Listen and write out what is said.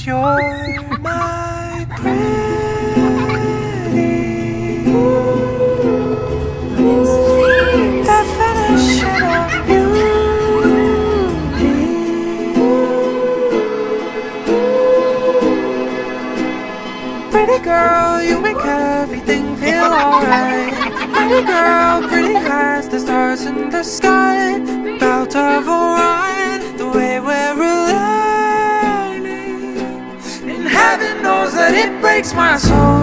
you're my pretty definition of beauty. Pretty girl, you make everything feel alright. Pretty girl, pretty as the stars in the sky. Belt of Orion, the way we're aligning. And heaven knows that it breaks my soul